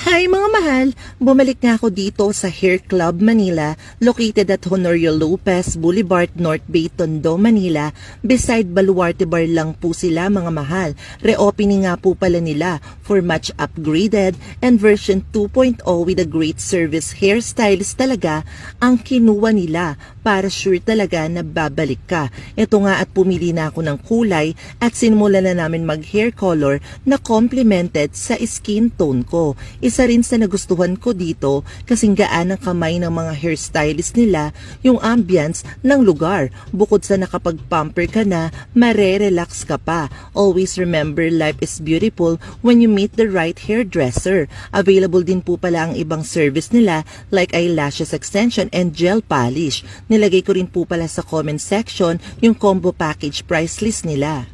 Hi mga mahal! Bumalik nga ako dito sa Hair Club Manila, located at Honorio Lopez Boulevard, North Bay, Tondo, Manila. Beside Baluarte Bar lang po sila mga mahal. Reopening nga po pala nila for much upgraded and version 2.0 with a great service. Hairstylist talaga ang kinuha nila para sure talaga na babalik ka. Ito nga at pumili na ako ng kulay at sinimula na namin mag hair color na complemented sa skin tone ko. Isa rin sa nagustuhan ko dito kasing gaan ang kamay ng mga hairstylist nila yung ambience ng lugar. Bukod sa nakapag-pamper ka na, marerelax ka pa. Always remember, life is beautiful when you meet the right hairdresser. Available din po pala ang ibang service nila like eyelashes extension and gel polish. Nilagay ko rin po pala sa comment section yung combo package price list nila.